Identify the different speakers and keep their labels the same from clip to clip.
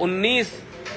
Speaker 1: 19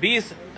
Speaker 1: 20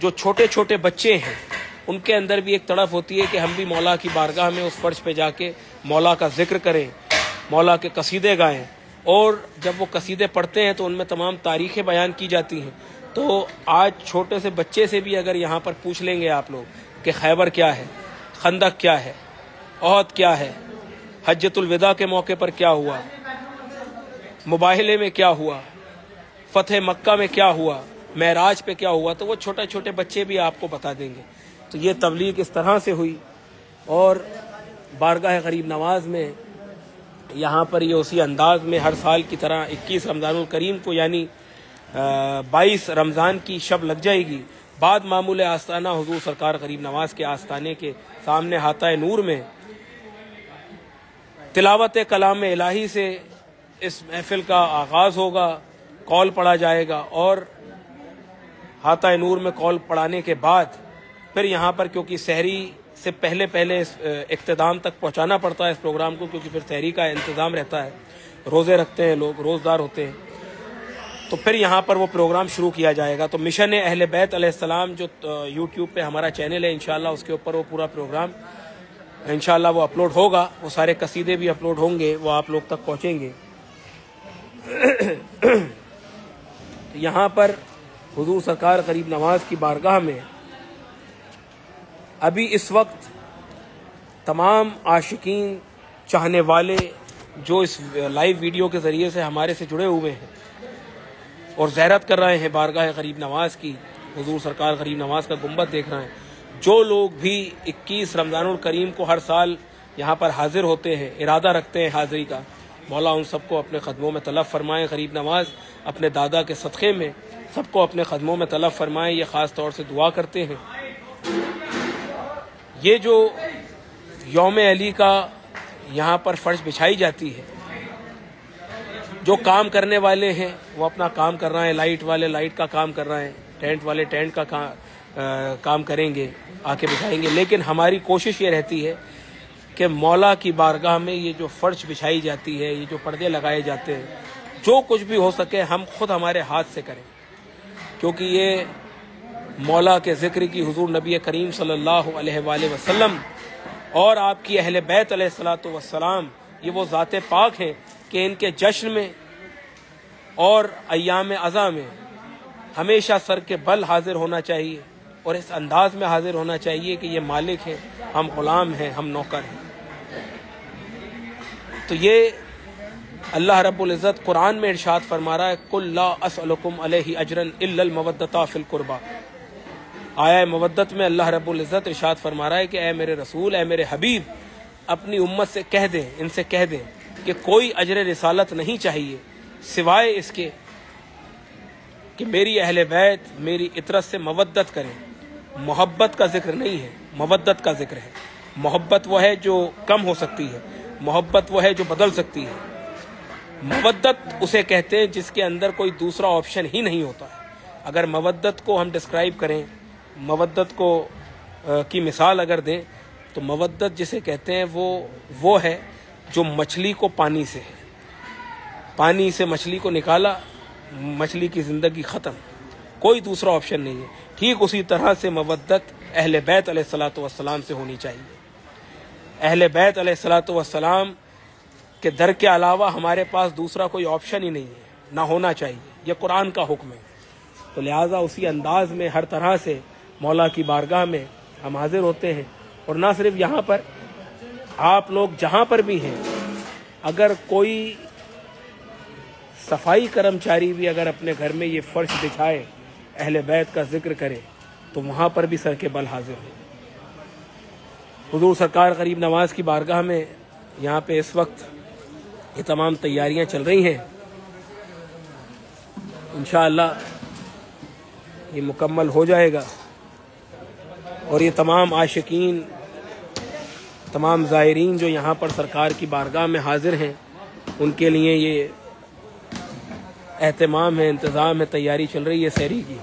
Speaker 1: جو چھوٹے چھوٹے بچے ہیں ان کے اندر بھی ایک تڑپ ہوتی ہے کہ ہم بھی مولا کی بارگاہ میں اس فرش پہ جا کے مولا کا ذکر کریں، مولا کے قصیدے گائیں، اور جب وہ قصیدے پڑھتے ہیں تو ان میں تمام تاریخیں بیان کی جاتی ہیں۔ تو آج چھوٹے سے بچے سے بھی اگر یہاں پر پوچھ لیں گے آپ لوگ کہ خیبر کیا ہے، خندق کیا ہے، احد کیا ہے، حجۃ الوداع کے موقع پر کیا ہوا، مباہلے میں کیا ہوا، فتح مکہ میں کیا ہوا، معراج پہ کیا ہوا، تو وہ چھوٹے چھوٹے بچے بھی آپ کو بتا دیں گے۔ تو یہ تبلیغ اس طرح سے ہوئی، اور بارگاہ غریب نواز میں یہاں پر یہ اسی انداز میں ہر سال کی طرح 21 رمضان الکریم کو یعنی 22 رمضان کی شب لگ جائے گی، بعد معمول آستانہ حضور سرکار غریب نواز کے آستانے کے سامنے ہاتھائے نور میں تلاوت کلام الہی سے اس محفل کا آغاز ہوگا، قول پڑھا جائے گا، اور ہاتھائے نور میں قول پڑھانے کے بعد پھر یہاں پر کیونکہ سحری سے پہلے اس اختتام تک پہنچانا پڑتا ہے اس پروگرام کو، کیونکہ پھر سحری کا انتظام رہتا ہے، روزے رکھتے ہیں لوگ، روزدار ہوتے ہیں، تو پھر یہاں پر وہ پروگرام شروع کیا جائے گا۔ تو مشن اہل بیت علیہ السلام جو یوٹیوب پہ ہمارا چینل ہے، انشاءاللہ اس کے اوپر وہ پورا پروگرام انشاءاللہ وہ اپلوڈ ہوگا، وہ سارے قصیدے بھی اپلوڈ ہوں گے، وہ آپ لوگ تک پہنچیں گے۔ یہاں پر حضور سرکار غریب نواز کی بارگاہ میں ابھی اس وقت تمام عاشقین، چاہنے والے جو اس لائیو ویڈیو کے ذریعے سے ہمارے سے جڑے ہوئے ہیں اور زیارت کر رہے ہیں بارگاہ غریب نواز کی، حضور سرکار غریب نواز کا گنبد دیکھ رہے ہیں، جو لوگ بھی 21 رمضان الکریم کو ہر سال یہاں پر حاضر ہوتے ہیں، ارادہ رکھتے ہیں حاضری کا، مولا ان سب کو اپنے قدموں میں طلب فرمائیں۔ غریب نواز اپنے دادا کے صدقے میں سب کو اپنے قدموں میں طلب فرمائیں، یہ خاص طور سے دعا کرتے ہیں۔ یہ جو یوم علی کا یہاں پر فرش بچھائی جاتی ہے، جو کام کرنے والے ہیں وہ اپنا کام کر رہے ہیں، لائٹ والے لائٹ کا کام کر رہے ہیں، ٹینٹ والے ٹینٹ کا کام کریں گے، آ کے بچھائیں گے، لیکن ہماری کوشش یہ رہتی ہے کہ مولا کی بارگاہ میں یہ جو فرش بچھائی جاتی ہے، یہ جو پردے لگائے جاتے ہیں، جو کچھ بھی ہو سکے ہم خود ہمارے ہاتھ سے کریں، کیونکہ یہ مولا کے ذکر کی، حضور نبی کریم صلی اللہ علیہ وآلہ وسلم اور آپ کی اہل بیت علیہ الصلوۃ والسلام، یہ وہ ذات پاک ہیں کہ ان کے جشن میں اور ایام عزا میں ہمیشہ سر کے بل حاضر ہونا چاہیے، اور اس انداز میں حاضر ہونا چاہیے کہ یہ مالک ہیں، ہم غلام ہیں، ہم نوکر ہیں۔ تو یہ اللہ رب العزت قرآن میں ارشاد فرما رہا ہے، قُل لَا أَسْأَلُكُمْ عَلَيْهِ أَجْرًا إِلَّا الْمَوَدَّةَ فِي الْقُرْبَى۔ آیہ مودت میں اللہ رب العزت ارشاد فرما رہا ہے کہ اے میرے رسول، اے میرے حبیب، اپنی امت سے کہہ دیں، ان سے کہہ دیں کہ کوئی اجر رسالت نہیں چاہیے سوائے اس کے کہ میری اہل بیت میری اطرت سے مودت کریں۔ محبت کا ذکر نہیں ہے، مودت کا ذکر ہے۔ محبت وہ ہے جو کم ہو سکتی ہے، محبت وہ ہے جو بدل سکتی ہے۔ مودت اسے کہتے ہیں جس کے اندر کوئی دوسرا آپشن ہی نہیں ہوتا ہے۔ اگر مودت کو ہم ڈسکرائب کریں، مودت کو کی مثال اگر دیں تو مودت جسے کہتے ہیں وہ ہے جو مچھلی کو پانی سے ہے، پانی سے مچھلی کو نکالا، مچھلی کی زندگی ختم، کوئی دوسرا آپشن نہیں ہے۔ ٹھیک اسی طرح سے مودت اہل بیت علیہ الصلوۃ والسلام سے ہونی چاہیے۔ اہل بیت علیہ الصلوۃ والسلام کے در کے علاوہ ہمارے پاس دوسرا کوئی آپشن ہی نہیں ہے، نہ ہونا چاہیے، یہ قرآن کا حکم ہے۔ تو لہٰذا اسی انداز میں ہر طرح سے مولا کی بارگاہ میں ہم حاضر ہوتے ہیں، اور نہ صرف یہاں پر، آپ لوگ جہاں پر بھی ہیں، اگر کوئی صفائی کرمچاری بھی اگر اپنے گھر میں یہ فرش بچھائے، اہل بیت کا ذکر کرے، تو وہاں پر بھی سر کے بل حاضر ہو۔ حضور سرکار غریب نواز کی بارگاہ میں یہاں پہ اس وقت یہ تمام تیاریاں چل رہی ہیں، انشاءاللہ یہ مکمل ہو جائے گا، اور یہ تمام عاشقین، تمام زائرین جو یہاں پر سرکار کی بارگاہ میں حاضر ہیں، ان کے لیے یہ اہتمام ہے، انتظام ہے، تیاری چل رہی ہے سحری کی۔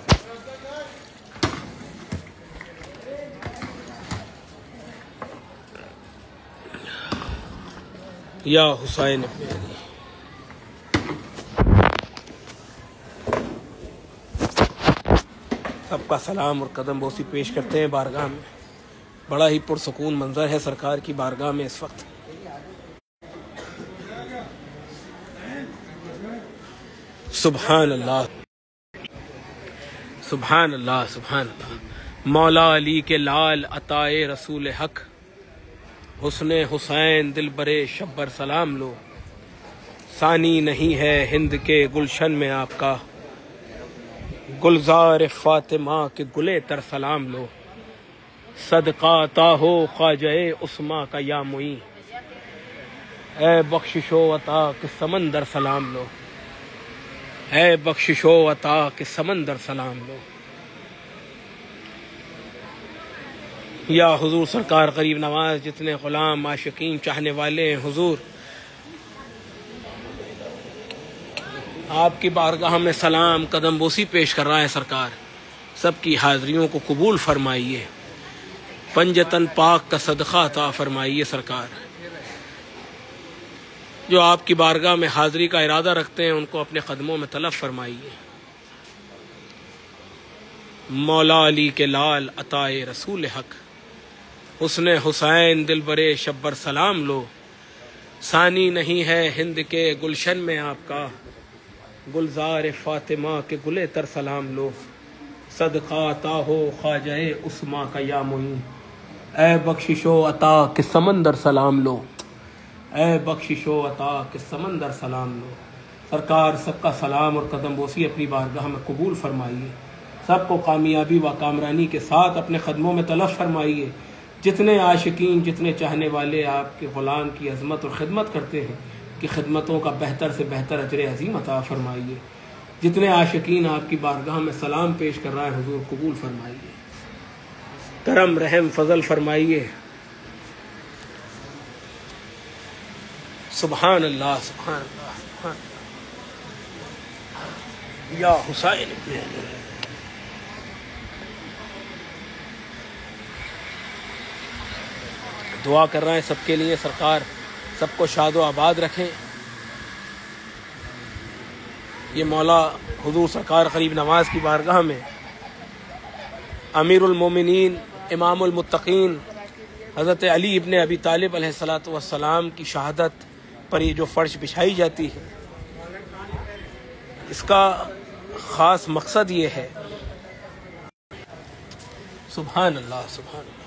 Speaker 1: یا حسین ابن علی، سب کا سلام اور قدم بوسی پیش کرتے ہیں بارگاہ میں. بڑا ہی پرسکون منظر ہے سرکار کی بارگاہ میں اس وقت. سبحان اللہ سبحان اللہ سبحان اللہ. مولا علی کے لال عطائے رسول حق، حسن حسین دل برے شبر سلام لو. ثانی نہیں ہے ہند کے گلشن میں آپ کا، گلزار فاطمہ کے گلے تر سلام لو. صدقہ عطا ہو خواجہ عثماں کا یا معین، اے بخشش و عطا کے سمندر سلام لو. اے بخشش و عطا کے سمندر سلام لو. یا حضور سرکار غریب نواز، جتنے غلام عاشقین چاہنے والے ہیں حضور، آپ کی بارگاہ میں سلام قدم بوسی پیش کر رہا ہے سرکار. سب کی حاضریوں کو قبول فرمائیے، پنجتن پاک کا صدقہ عطا فرمائیے سرکار. جو آپ کی بارگاہ میں حاضری کا ارادہ رکھتے ہیں ان کو اپنے قدموں میں طلب فرمائیے. مولا علی کے لال عطائے رسول حق، حسن حسین دل برے شبر سلام لو. ثانی نہیں ہے ہند کے گلشن میں آپ کا، گلزار فاطمہ کے گلے تر سلام لو. صدقہ عطا ہو خواجہ عثماں کا یا معین، اے بخشش و عطا کے سمندر سلام لو. اے بخشش و عطا کے سمندر سلام لو. سرکار سب کا سلام اور قدم بوسی اپنی بارگاہ میں قبول فرمائیے. سب کو کامیابی و کامرانی کے ساتھ اپنے قدموں میں طلب فرمائیے. جتنے عاشقین، جتنے چاہنے والے آپ کے غلام کی عظمت اور خدمت کرتے ہیں کہ خدمتوں کا بہتر سے بہتر اجر عظیم عطا فرمائیے. جتنے عاشقین آپ کی بارگاہ میں سلام پیش کر رہا ہے حضور قبول فرمائیے، کرم رحم فضل فرمائیے. سبحان اللہ سبحان اللہ سبحان اللہ. یا حسین ابن علی. دعا کر رہے ہیں سب کے لیے، سرکار سب کو شاد و آباد رکھیں. یہ مولا حضور سرکار غریب نواز کی بارگاہ میں امیر المومنین امام المتقین حضرت علی ابن ابی طالب علیہ الصلاۃ والسلام کی شہادت پر یہ جو فرش بچھائی جاتی ہے، اس کا خاص مقصد یہ ہے. سبحان اللہ سبحان اللہ.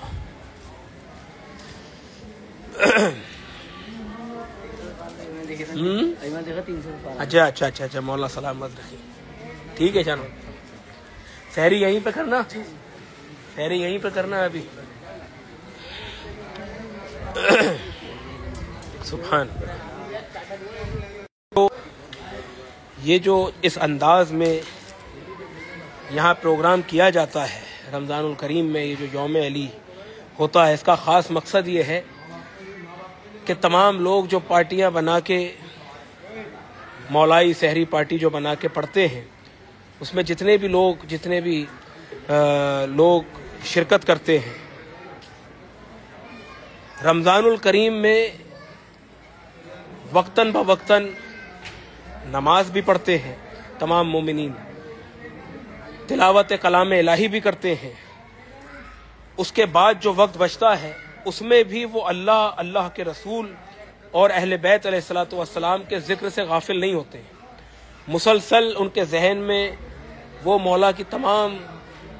Speaker 1: اچھا اچھا اچھا اچھا مولا سلامت رکھے. ٹھیک ہے جانو، سحری یہیں پہ کرنا، سحری یہیں پہ کرنا ہے ابھی. سبحان. تو یہ جو اس انداز میں یہاں پروگرام کیا جاتا ہے رمضان الکریم میں، یہ جو یوم علی ہوتا ہے، اس کا خاص مقصد یہ ہے کہ تمام لوگ جو پارٹیاں بنا کے، مولائی سحری پارٹی جو بنا کے پڑھتے ہیں، اس میں جتنے بھی لوگ شرکت کرتے ہیں، رمضان الکریم میں وقتاً بوقتاً نماز بھی پڑھتے ہیں تمام مومنین، تلاوت کلام الہی بھی کرتے ہیں. اس کے بعد جو وقت بچتا ہے اس میں بھی وہ اللہ کے رسول اور اہل بیت علیہ الصلاۃ والسلام کے ذکر سے غافل نہیں ہوتے. مسلسل ان کے ذہن میں وہ مولا کی تمام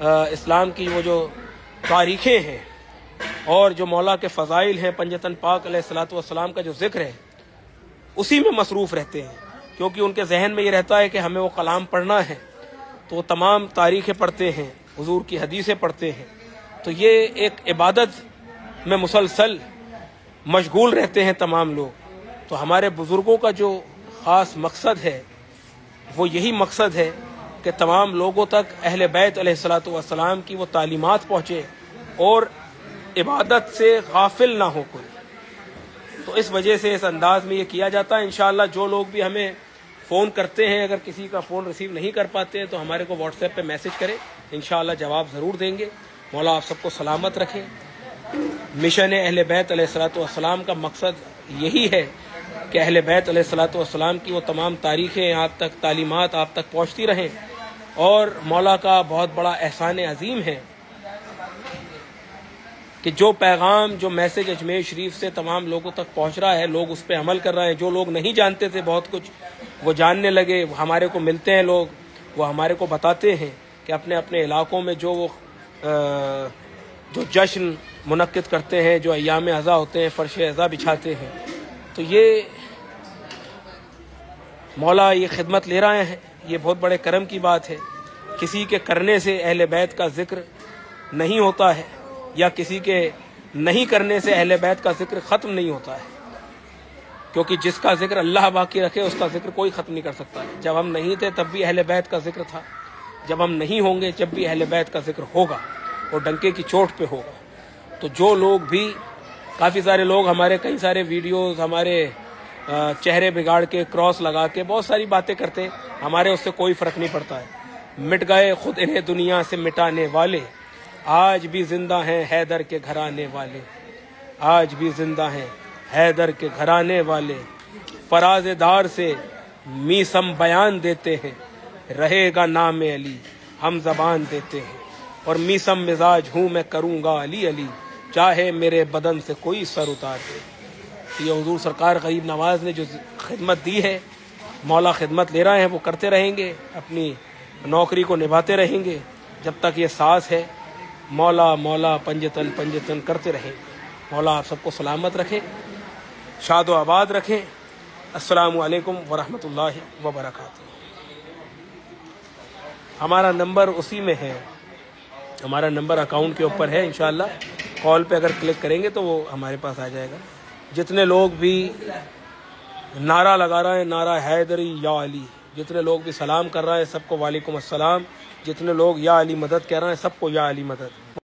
Speaker 1: اسلام کی وہ جو تاریخیں ہیں اور جو مولا کے فضائل ہیں، پنجتن پاک علیہ الصلاۃ والسلام کا جو ذکر ہے، اسی میں مصروف رہتے ہیں. کیونکہ ان کے ذہن میں یہ رہتا ہے کہ ہمیں وہ کلام پڑھنا ہے، تو وہ تمام تاریخیں پڑھتے ہیں، حضور کی حدیثیں پڑھتے ہیں. تو یہ ایک عبادت میں مسلسل مشغول رہتے ہیں تمام لوگ. تو ہمارے بزرگوں کا جو خاص مقصد ہے وہ یہی مقصد ہے کہ تمام لوگوں تک اہل بیت علیہ الصلاۃ والسلام کی وہ تعلیمات پہنچے اور عبادت سے غافل نہ ہو کوئی. تو اس وجہ سے اس انداز میں یہ کیا جاتا ہے. انشاءاللہ جو لوگ بھی ہمیں فون کرتے ہیں، اگر کسی کا فون ریسیو نہیں کر پاتے ہیں تو ہمارے کو واٹس ایپ پہ میسج کریں، انشاءاللہ جواب ضرور دیں گے. مولا آپ سب کو سلامت رکھے. مشن اہل بیت علیہ الصلاۃ والسلام کا مقصد یہی ہے کہ اہل بیت علیہ الصلاۃ والسلام کی وہ تمام تاریخیں آپ تک، تعلیمات آپ تک پہنچتی رہیں اور مولا کا بہت بڑا احسان عظیم ہے کہ جو پیغام، جو میسج اجمیر شریف سے تمام لوگوں تک پہنچ رہا ہے، لوگ اس پہ عمل کر رہے ہیں۔ جو لوگ نہیں جانتے تھے بہت کچھ، وہ جاننے لگے، ہمارے کو ملتے ہیں لوگ، وہ ہمارے کو بتاتے ہیں کہ اپنے اپنے علاقوں میں جو جشن منعقد کرتے ہیں، جو ایام اضحیٰ ہوتے ہیں، فرش اضحیٰ بچھاتے ہیں، تو یہ مولا یہ خدمت لے رہے ہیں۔ یہ بہت بڑے کرم کی بات ہے۔ کسی کے کرنے سے اہل بیت کا ذکر نہیں ہوتا ہے، یا کسی کے نہیں کرنے سے اہل بیت کا ذکر ختم نہیں ہوتا ہے، کیونکہ جس کا ذکر اللہ باقی رکھے اس کا ذکر کوئی ختم نہیں کر سکتا ہے۔ جب ہم نہیں تھے تب بھی اہل بیت کا ذکر تھا، جب ہم نہیں ہوں گے جب بھی اہل بیت کا ذکر ہوگا، اور ڈنکے کی چوٹ پہ ہوگا۔ تو جو لوگ بھی، کافی سارے لوگ ہمارے کئی سارے ویڈیوز، ہمارے چہرے بگاڑ کے، کراس لگا کے بہت ساری باتیں کرتے ہیں، ہمارے اس سے کوئی فرق نہیں پڑتا ہے۔ مٹ گئے خود انہیں دنیا سے مٹانے والے، آج بھی زندہ ہیں حیدر کے گھرانے والے، آج بھی زندہ ہیں حیدر کے گھرانے والے، فراز دار سے میسم بیان دیتے ہیں، رہے گا نام علی ہم زبان دیتے ہیں، اور میسم مزاج ہوں میں کروں گا علی علی، چاہے میرے بدن سے کوئی سر اتار دے۔ یہ حضور سرکار غریب نواز نے جو خدمت دی ہے، مولا خدمت لے رہے ہیں، وہ کرتے رہیں گے، اپنی نوکری کو نبھاتے رہیں گے جب تک یہ سانس ہے۔ مولا مولا پنجتن پنجتن کرتے رہیں گے۔ مولا آپ سب کو سلامت رکھیں، شاد و آباد رکھیں۔ السلام علیکم ورحمۃ اللہ وبرکاتہ۔ ہمارا نمبر اسی میں ہے، ہمارا نمبر اکاؤنٹ کے اوپر ہے، انشاءاللہ کال پہ اگر کلک کریں گے تو وہ ہمارے پاس آ جائے گا۔ جتنے لوگ بھی نعرہ لگا رہے ہیں، نعرہ حیدری یا علی، جتنے لوگ بھی سلام کر رہے ہیں سب کو وعلیکم السلام، جتنے لوگ یا علی مدد کہہ رہے ہیں سب کو یا علی مدد۔